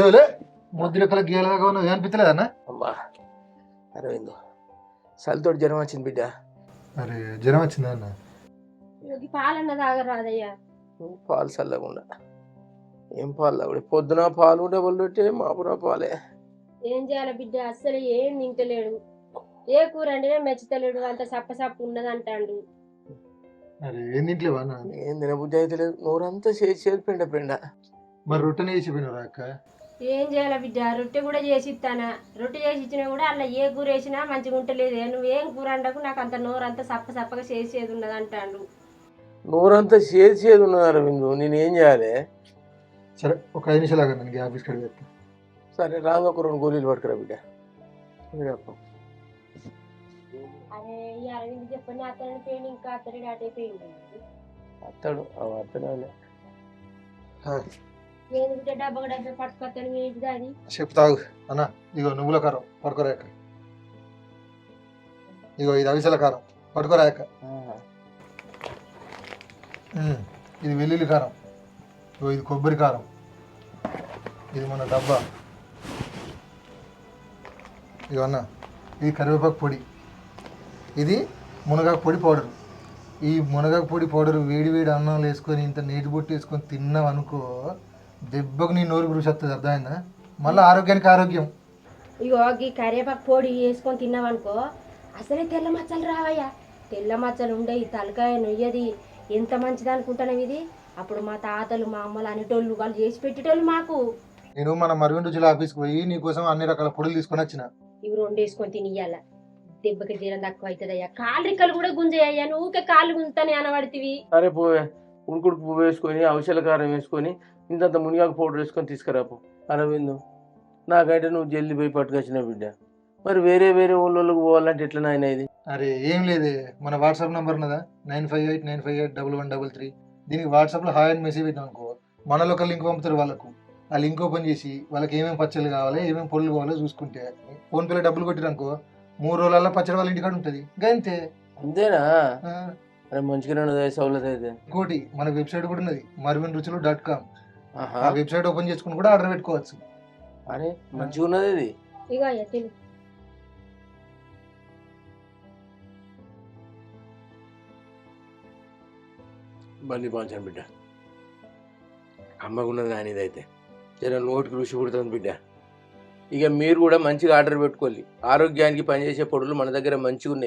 ఏలే ముద్దులెక్కల గీయలాగా ఉన్నది అనిపించలేదన్నా? అమ్మా అరవింద్ చలితోటి జ్వరం వచ్చింది బిడ్డ. అరే జ్వరం వచ్చిందా అన్న? పాలన్న తాగరాదయ్యా. పాలు చల్లకుండా ఏం పాలు తాగుడు? పొద్దున పాలు డబుల్ రొట్టె మాపురా పాలే. ఏం చేయాలి బిడ్డ, అస్సలు ఏం తింటలేడు. ఏ కూర అంటే మెచ్చుతలేడు, అంత సప్ప ఉన్నది అంటాడు. అరే ఏం తింటలేవా అన్న? ఏం తినబుద్ధి అయితే లేదు, నోరంతా చేసి పిండ పిండ. మరి రొట్టెనే వేసిపోయినారా అక్క? ఏం చేయాలి బిడ్డ, రొట్టె కూడా చేసి ఇస్తానా. రొట్టె చేసి ఇచ్చినా కూడా అలా ఏ కూర వేసినా మంచిగా ఉంటలేదు. నువ్వేం కూర అండకు, నాకు అంత నోరంతా సప్పగా చేసేది ఉన్నది అంటాడు. నోరంతా చేసేది ఉన్నది అరవింద్, నేనేం చేయాలి? సరే ఒక 5 నిమిషాలు ఆగండి, ನನಗೆ ఆఫీస్ కడిగి వెళ్తా. సరే రాంగ ఒక 2 గోళీలు పట్టుకురా బిడ్డ. అరే ఈ అరవింద్ చెప్పండి, అతని పోయింది, ఇంకా అతని డాట్ అయిపోయింది. అత్తడు అత్తనే నేను బిడ్డ డబ్బా పట్టుకొస్తాను ఏంటిది అది. చెప్తాగు అన్న. ఇగో నువ్వుల కారం పట్టుకోరా అక్క. ఇగో ఇది అవిసెల కారం పట్టుకోరా అక్క. ఇది వెల్లుల్లి కారం. ఇగో ఇది కొబ్బరి కారం. ఇది మన డబ్బా. ఇగో అన్న ఇది కరివేపాకు పొడి. ఇది మునగాకు పొడి పౌడర్. ఈ మునగాకు పొడి పౌడర్ వేడి వేడి అన్నంలో వేసుకొని ఇంత నీటి బొట్టు వేసుకొని తిన్నావు అనుకో, దెబ్బకు నీ నోరు గురించి వస్తుంది, అర్థమైందా? మళ్ళీ ఆరోగ్యానికి ఆరోగ్యం. ఇగో ఈ కరివేపాకు పొడి వేసుకొని తిన్నావనుకో అసలే తెల్ల మచ్చలు రావయ్యా. తెల్ల మచ్చలు ఉండే ఈ తలకాయ నొయ్యది ఎంత మంచిది అనుకుంటున్నావు ఇది. అప్పుడు మా తాతలు మా అమ్మలు అనేటోళ్ళు, వాళ్ళు చేసి పెట్టేటోళ్ళు మాకు. నేను మన మరవిందు జిల్లా ఆఫీస్కి పోయి నీకోసం అన్ని రకాల పొడులు తీసుకొని వచ్చిన. ఇవి 2 వేసుకొని తినియాల, దెబ్బకి జీరం తక్కువ అవుతుందయ్యా. కాళ్ళు రిక్కలు కూడా గుంజయ్యా, నువ్వుకే కాళ్ళు గుంజుతానే అనబడితివి. సరే పోవే, ఉడుకుడుకు పువ్వు వేసుకొని అవిసెల కారం వేసుకొని ఇంతంత మునిగాకు పౌడర్ వేసుకొని తీసుకురాపు. అరవింద్ నాకైతే నువ్వు జల్దీ పోయి పట్టుకొచ్చిన బిడ్డ. మరి వేరే ఊళ్ళోకి పోవాలంటే ఎట్లా నాయన ఇది? అరే ఏం లేదే, మన వాట్సాప్ నెంబర్ ఉన్నదా 9589581133. దీనికి వాట్సాప్లో హాయ్ అని మెసేజ్ పెట్టాం అనుకో, మనలో ఒక లింక్ పంపుతారు వాళ్ళకు. ఆ లింక్ ఓపెన్ చేసి వాళ్ళకి ఏమేమి పచ్చళ్ళు కావాలి, ఏమేమి పొడులు కావాలో చూసుకుంటే ఫోన్పేలో డబ్బులు కొట్టిరనుకో 3 రోజులలో పచ్చడి వాళ్ళ ఇంటికాడ ఉంటుంది. అంతే. అంతేనా? అరే మంచిగానే ఉన్నది సౌలత్ అయితే. ఇంకోటి మన వెబ్సైట్ కూడా ఉన్నది, marvinruchulu.com. ఆ వెబ్సైట్ ఓపెన్ చేసుకుని కూడా ఆర్డర్ పెట్టుకోవచ్చు. అరే మంచిగా ఉన్నది ఇది. ఇగో అయ్యా తిను. బండి బాగుంచాను బిడ్డ, అమ్మకున్నది నాని ఇదైతే. జర నోటికి రుచి పుడుతుంది బిడ్డ. ఇక మీరు కూడా మంచిగా ఆర్డర్ పెట్టుకోవాలి. ఆరోగ్యానికి పనిచేసే పొడులు మన దగ్గర మంచిగా ఉన్నాయి.